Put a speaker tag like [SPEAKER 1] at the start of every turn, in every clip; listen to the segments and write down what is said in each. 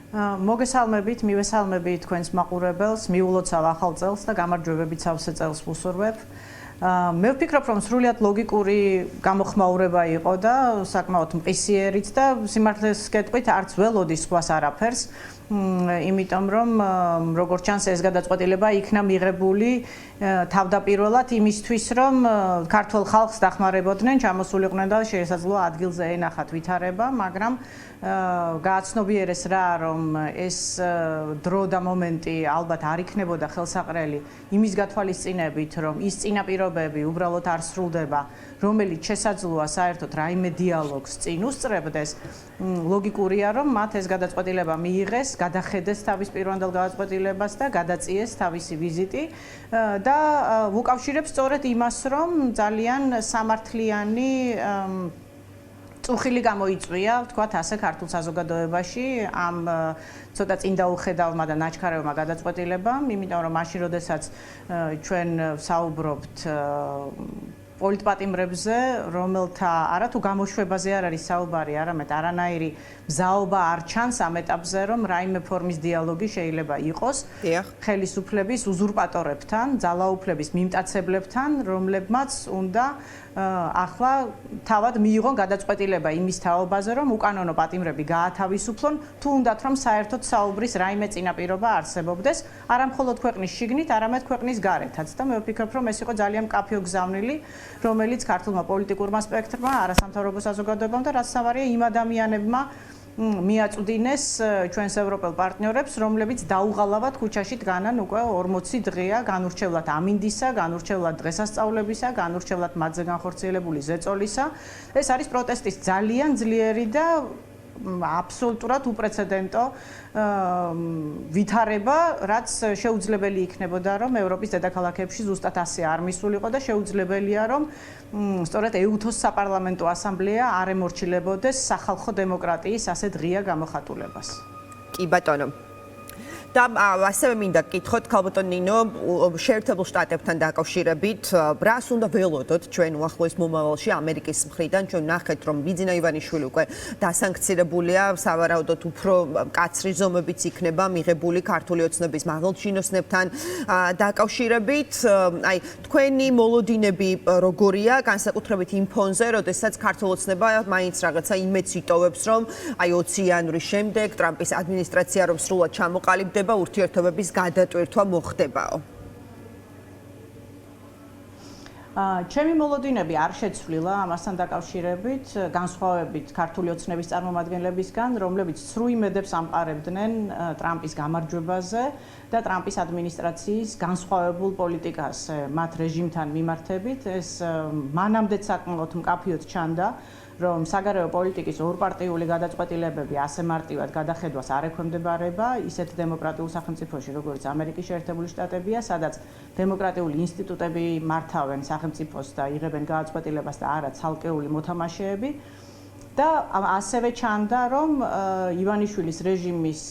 [SPEAKER 1] მოგესალმებით, მივესალმებით თქვენს მაყურებელს, მიულოცავ ახალ წელს და გამარჯვებებით სავსე წელს ვუსურვებ. მე ვფიქრობ, რომ სრულიად ლოგიკური გამოხმაურება იყო და საკმაოდ მყისიერით და სიმართლეს გეტყვით, არც ველოდის სხვას არაფერს. იმიტომ რომ როგორც ჩანს ეს გადაწყვეტილება იქნა მიღებული თავდაპირველად იმისთვის, რომ ქართულ ხალხს დახმარებოდნენ, ჩამოსულიყვნენ და შესაძლოა ადგილზე ენახათ ვითარება, მაგრამ გააცნობიერეს რა, რომ ეს დრო და მომენტი ალბათ არ იქნებოდა ხელსაყრელი იმის გათვალისწინებით, რომ ის წინაპირობები უბრალოდ არ სრულდება, რომელიც შესაძლოა საერთოდ რაიმე დიალოგს წინ უსწრებდეს, ლოგიკურია, რომ მათ ეს გადაწყვეტილება მიიღეს, გადახედეს თავის პირვანდელ გადაწყვეტილებას და გადაწიეს თავისი ვიზიტი და უკავშირებს სწორედ იმას, რომ ძალიან სამართლიანი წუხილი გამოიწვია, ვთქვათ ასე, ქართულ საზოგადოებაში ამ ცოტა წინ დაუხედავმა და ნაჩქარევმა გადაწყვეტილებამ, იმიტომ რომ მაშინ, როდესაც ჩვენ საუბრობთ პოლიტპატიმრებზე, რომელთა არათუ გამოშვებაზე არ არის საუბარი, არამედ არანაირი მზაობა არ ჩანს ამ ეტაპზე, რომ რაიმე ფორმის დიალოგი შეიძლება იყოს ხელისუფლების უზურპატორებთან, ძალაუფლების მიმტაცებლებთან, რომლებმაც უნდა ახლა თავად მიიღონ გადაწყვეტილება იმის თაობაზე, რომ უკანონო პატიმრები გაათავისუფლონ, თუ უნდათ რომ საერთოდ საუბრის რაიმე წინაპირობა არსებობდეს, არა მხოლოდ ქვეყნის შიგნით, არამედ ქვეყნის გარეთაც და მე ვფიქრობ, რომ ეს იყო ძალიან მკაფიო გზავნილი, რომელიც ქართულმა პოლიტიკურმა სპექტრმა, არასამთავრობო საზოგადოებამ და რაც თავარია იმ ადამიანებმა მიაწვდინეს ჩვენს ევროპელ პარტნიორებს, რომლებიც დაუღალავად ქუჩაში დგანან უკვე 40 დღეა, განურჩევლად ამინდისა, განურჩევლად დღესასწაულებისა, განურჩევლად მათზე განხორციელებული ზეწოლისა. ეს არის პროტესტის ძალიან ძლიერი და აბსოლუტურად უპრეცედენტო ვითარება, რაც შეუძლებელი იქნებოდა, რომ ევროპის დედაქალაქებში ზუსტად ასე არ მისულიყო და შეუძლებელია, რომ სწორედ EUTHOS საპარლამენტო ასამბლეა არ ემორჩილებოდეს სახალხო დემოკრატიის ასეთ ღია გამოხატულებას.
[SPEAKER 2] კი ბატონო. და ასევე მინდა გკითხოთ ქალბატონ ნინო, შეერთებულ შტატებთან დაკავშირებით, რას უნდა ველოდოთ ჩვენ უახლოეს მომავალში ამერიკის მხრიდან, ჩვენ ნახეთ, რომ ბიძინა ივანიშვილი უკვე დასანქცირებულია, სავარაუდოდ უფრო მკაცრი ზომებიც იქნება მიღებული ქართული ოცნების მაღალჩინოსნებთან დაკავშირებით. აი, თქვენი მოლოდინები როგორია, განსაკუთრებით იმ ფონზე, როდესაც ქართულ ოცნება მაინც რაღაცა იმედს იტოვებს, რომ აი 20 იანვრის შემდეგ ტრამპის ადმინისტრაცია რომ სრულად ჩამოყალიბდება ურთიერთობების გადატვირთვა მოხდებაო.
[SPEAKER 1] ჩემი მოლოდინები არ შეცვლილა ამასთან დაკავშირებით, განსხვავებით ქართული ოცნების წარმომადგენლებისგან, რომლებიც სრულ იმედებს ამყარებდნენ ტრამპის გამარჯვებაზე და ტრამპის ადმინისტრაციის განსხვავებულ პოლიტიკას მათ რეჟიმთან მიმართებით. ეს მანამდეც საკმაოდ მკაფიოდ ჩანდა, რომ საგარეო პოლიტიკის ორპარტიული გადაწყვეტილებები ასე მარტივად გადახედვას არ ექვემდებარება ისეთ დემოკრატიულ სახელმწიფოში, როგორც ამერიკის შეერთებული შტატებია, სადაც დემოკრატიული ინსტიტუტები მართავენ სახელმწიფოს და იღებენ გადაწყვეტილებას და არა ცალკეული მოთამაშეები. და ასევე ჩანდა, რომ ივანიშვილის რეჟიმის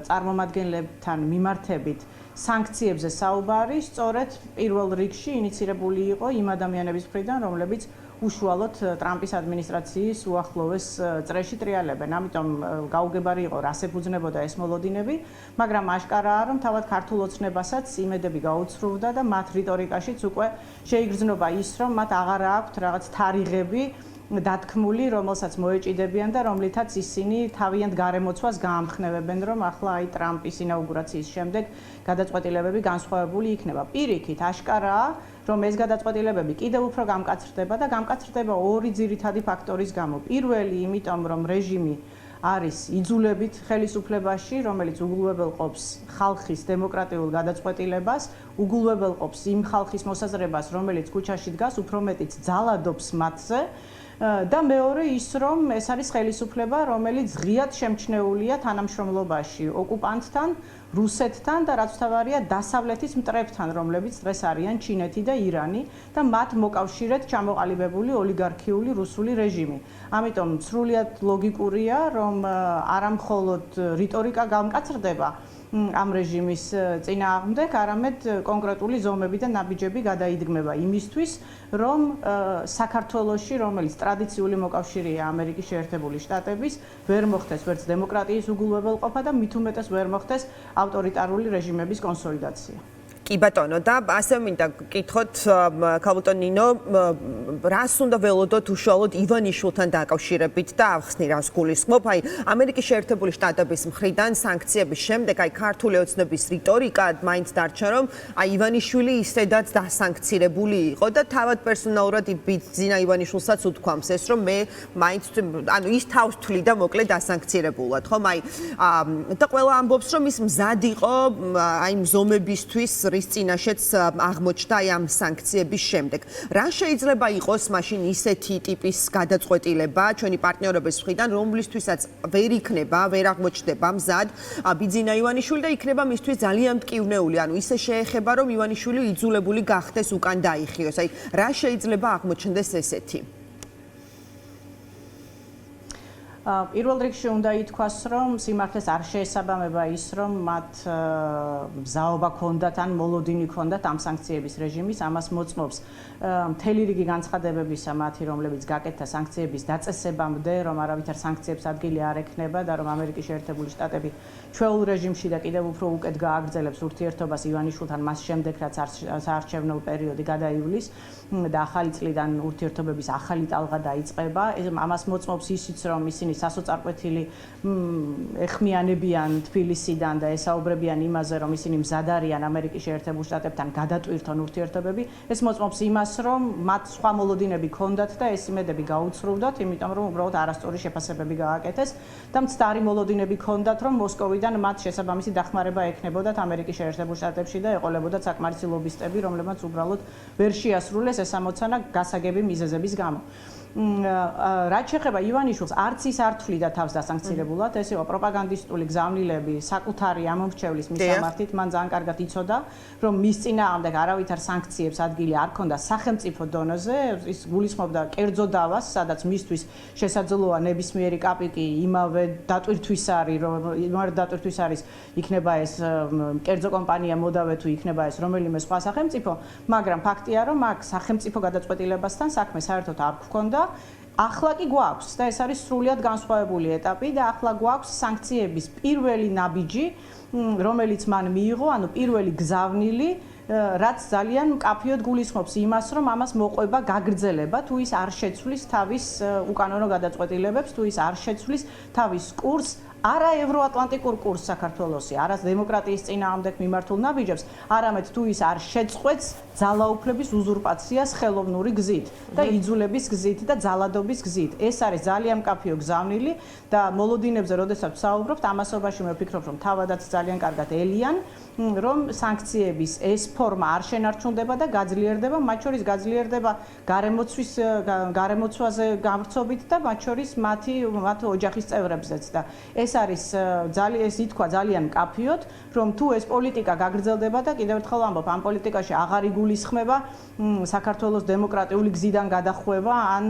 [SPEAKER 1] წარმომადგენლებთან მიმართებით სანქციებზე საუბარი სწორედ პირველ რიგში ინიცირებული იყო იმ ადამიანების მხრიდან, რომლებიც უშუალოდ ტრამპის ადმინისტრაციის უახლოეს წრეში ტრიალებენ. ამიტომ გაუგებარი იყო, რას ეფუძნებოდა ეს მოლოდინები, მაგრამ აშკარაა, რომ თავად ქართულ ოცნებასაც იმედები გაუცრუვდა და მათ რიტორიკაშიც უკვე შეიგრძნობა ის, რომ მათ აღარ აქვთ რაღაც თარიღები დათქმული, რომელსაც მოეჭიდებიან და რომლითაც ისინი თავიანთ გარემოცვას გაამხნევებენ, რომ ახლა აი ტრამპის ინაუგურაციის შემდეგ გადაწყვეტილებები განსხვავებული იქნება. პირიქით, აშკარაა, რომ ეს გადაწყვეტილებები კიდევ უფრო გამკაცრდება და გამკაცრდება ორი ძირითადი ფაქტორის გამო. პირველი, იმიტომ რომ რეჟიმი არის იძულებით ხელისუფლებაში, რომელიც უგულვებელყოფს ხალხის დემოკრატიულ გადაწყვეტილებას, უგულვებელყოფს იმ ხალხის მოსაზრებას, რომელიც ქუჩაში დგას, უფრო მეტიც ძალადობს მათზე. და მეორე ის, რომ ეს არის ხელისუფლება, რომელიც ღიად შემჩნეულია თანამშრომლობაში ოკუპანტთან, რუსეთთან და რაც თავარია დასავლეთის მტრებთან, რომლებიც დღეს არიან ჩინეთი და ირანი და მათ მოკავშირედ ჩამოყალიბებული ოლიგარქიული რუსული რეჟიმი. ამიტომ სრულიად ლოგიკურია, რომ არა მხოლოდ რიტორიკა გამკაცრდება, ამ რეჟიმის წინააღმდეგ, არამედ კონკრეტული ზომები და ნაბიჯები გადაიდგმება იმისთვის, რომ საქართველოში, რომელიც ტრადიციული მოკავშირეა ამერიკის შეერთებული შტატების, ვერ მოხდეს ვერც დემოკრატიის უგულვებელყოფა და მით უმეტეს ვერ მოხდეს ავტორიტარული რეჟიმების კონსოლიდაცია.
[SPEAKER 2] კი ბატონო და ასე მინდა გკითხოთ ქალბატონ ნინო რას უნდა ველოდოთ უშუალოდ ივანიშვილთან დაკავშირებით და ახსნი რას გულისხმობ აი ამერიკის შეერთებული შტატების მხრიდან სანქციების შემდეგ აი ქართული ოცნების რიტორიკა მაინც დარჩა რომ აი ივანიშვილი ისედაც დასანქცირებული იყო და თავად პერსონალურად ბიძინა ივანიშვილსაც უთქვამს ეს რომ მე მაინც ანუ ის თავს თვლიდა მოკლედ დასანქცირებულად ხომ აი და ყველა ამბობს რომ ის მზად იყო აი ზომებისთვის რის წინაშეც აღმოჩნდა ამ სანქციების შემდეგ. Რა შეიძლება იყოს მაშინ ისეთი ტიპის გადაწყვეტილება ჩვენი პარტნიორების მხრიდან, რომლისთვისაც ვერ იქნება, ვერ აღმოჩნდება მზად ბიძინა ივანიშვილი და იქნება მისთვის ძალიან მტკივნეული. ანუ ისე შეეხება, რომ ივანიშვილი იძულებული გახდეს უკან დაიხიოს. აი, რა შეიძლება აღმოჩნდეს ესეთი?
[SPEAKER 1] პირველ რიგში უნდა ითქვას, რომ სიმართლეს არ შეესაბამება ის, რომ მათ მზაობა ჰქონდათ ან მოლოდინი ჰქონდათ ამ სანქციების რეჟიმის, ამას მოწმობს მთელი რიგი განცხადებებისა მათი, რომლებიც გაკეთდა სანქციების დაწესებამდე, რომ არავითარ სანქციებს ადგილი არ ექნება და რომ ამერიკის შეერთებული შტატები ჩვეულ რეჟიმში და კიდევ უფრო უკეთ გააგრძელებს ურთიერთობას ივანიშვილთან მას შემდეგ, რაც საარჩევნო პერიოდი გადაივლის და ახალი წლიდან ურთიერთობების ახალი ტალღა დაიწყება. ამას მოწმობს ისიც, რომ ისინი სასოწარკვეთილი ეხმიანებიან თბილისიდან და ესაუბრებიან იმაზე, რომ ისინი მზად არიან ამერიკის შეერთებულ შტატებთან გადატვირთონ ურთიერთობები. ეს მოწმობს იმას, რომ მათ სხვა მოლოდინები ჰქონდათ და ეს იმედები გაუცრუვდათ, იმიტომ რომ უბრალოდ არასწორი შეფასებები გააკეთეს და მცდარი მოლოდინები ჰქონდათ, რომ მოსკოვიდან მათ შესაბამისი დახმარება ექნებოდათ ამერიკის შეერთებულ შტატებში და ეყოლებოდათ საკმარისი ლობისტები, რომლებმაც უბრალოდ ვერ შეასრულეს ეს ამოცანა გასაგები მიზეზების გამო. რაც შეეხება ივანიშვილს, არც ის არ თვლიდა თავს დასანქცირებულად, ეს იყო პროპაგანდისტული გზავნილები საკუთარი ამომრჩევლის მისამართით, მან ძალიან კარგად იცოდა, რომ მის წინააღმდეგ არავითარ სანქციებს ადგილი არ ჰქონდა სახელმწიფო დონეზე, ის გულისხმობდა კერძო დავას, სადაც მისთვის შესაძლოა ნებისმიერი კაპიკი იმავე დატვირთვის არის, იმავე დატვირთვის არის, იქნება ეს კერძო კომპანია მოდავე თუ იქნება ეს რომელიმე სხვა სახელმწიფო, მაგრამ ფაქტია, რომ აქ სახელმწიფო გადაწყვეტილებასთან საქმე საერთოდ არ გვქონდა. ახლა კი გვაქვს და ეს არის სრულიად განსხვავებული ეტაპი და ახლა გვაქვს სანქციების პირველი ნაბიჯი, რომელიც მან მიიღო, ანუ პირველი გზავნილი, რაც ძალიან მკაფიოდ გულისხმობს იმას, რომ ამას მოყვება გაგრძელება, თუ ის არ შეცვლის თავის უკანონო გადაწყვეტილებებს, თუ ის არ შეცვლის თავის კურსს, არა ევროატლანტიკურ კურსს საქართველოსი, არა დემოკრატიის წინააღმდეგ მიმართულ ნაბიჯებს, არამედ თუ ის არ შეწყვეტს ძალაუფლების უზურპაციას ხელოვნური გზით და იძულების გზით და ძალადობის გზით. ეს არის ძალიან მკაფიო გზავნილი და მოლოდინებზე, როდესაც ვსაუბრობთ, ამასობაში მე ვფიქრობ, რომ თავადაც ძალიან კარგად ელიან, რომ სანქციების ეს ფორმა არ შენარჩუნდება და გაძლიერდება, მათ შორის გაძლიერდება გარემოცვაზე გამრცობით და მათ შორის მათ ოჯახის წევრებზეც და ეს არის ეს ითქვა ძალიან მკაფიოდ, რომ თუ ეს პოლიტიკა გაგრძელდება და კიდევ ერთხელ ამბობ, ამ პოლიტიკაში აღარ იგულისხმება საქართველოს დემოკრატიული გზიდან გადახვევა ან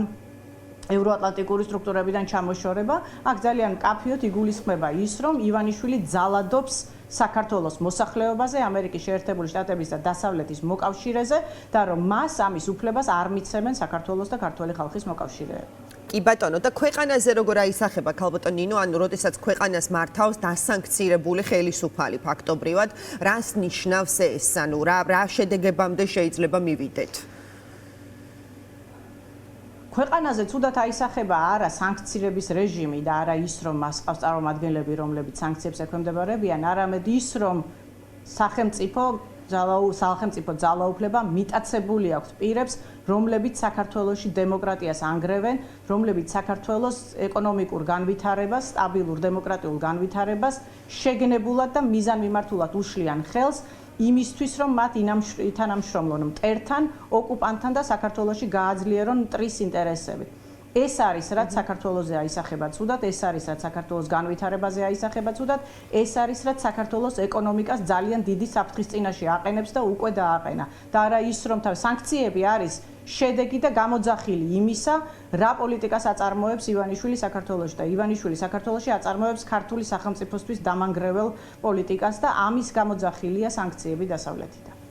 [SPEAKER 1] ევროატლანტიკური სტრუქტურებიდან ჩამოშორება, აქ ძალიან მკაფიოდ იგულისხმება ის, რომ ივანიშვილი ძალადობს საქართველოს მოსახლეობაზე, ამერიკის შეერთებული შტატების და დასავლეთის მოკავშირეზე და რომ მას ამის უფლებას არ მიცემენ საქართველოს და ქართველი ხალხის მოკავშირეები.
[SPEAKER 2] კი ბატონო და ქვეყანაზე როგორ აისახება ქალბატონ ნინო, ანუ როდესაც ქვეყანას მართავს დასანქცირებული ხელისუფალი ფაქტობრივად, რას ნიშნავს ეს, ანუ რა შედეგებამდე შეიძლება მივიდეთ?
[SPEAKER 1] ქვეყანაზე თუდად აისახება არა სანქცირების რეჟიმი და არა ის, რომ მას ყავს წარმომადგენლები, რომლებიც სანქციებს ექვემდებარებიან, არამედ ის, რომ სახელმწიფო ძალაუფლება მიტაცებული აქვს პირებს, რომლებიც საქართველოში დემოკრატიას ანგრევენ, რომლებიც საქართველოს ეკონომიკურ განვითარებას, სტაბილურ დემოკრატიულ განვითარებას შეგნებულად და მიზანმიმართულად უშლიან ხელს იმისთვის, რომ მათ ითანამშრომლონ მტერთან, ოკუპანტთან და საქართველოში გააძლიერონ მტრის ინტერესები. ეს არის რაც საქართველოზე აისახება ცუდად, ეს არის რაც საქართველოს განვითარებაზე აისახება ცუდად, ეს არის რაც საქართველოს ეკონომიკას ძალიან დიდი საფრთხის წინაშე აყენებს და უკვე დააყენა. და არა ის რომ სანქციები არის შედეგი და გამოძახილი იმისა, რა პოლიტიკას აწარმოებს ივანიშვილი საქართველოში და ივანიშვილი საქართველოში აწარმოებს ქართული სახელმწიფოსთვის დამანგრევალ პოლიტიკას და ამის გამოძახილია სანქციები დასავლეთიდან.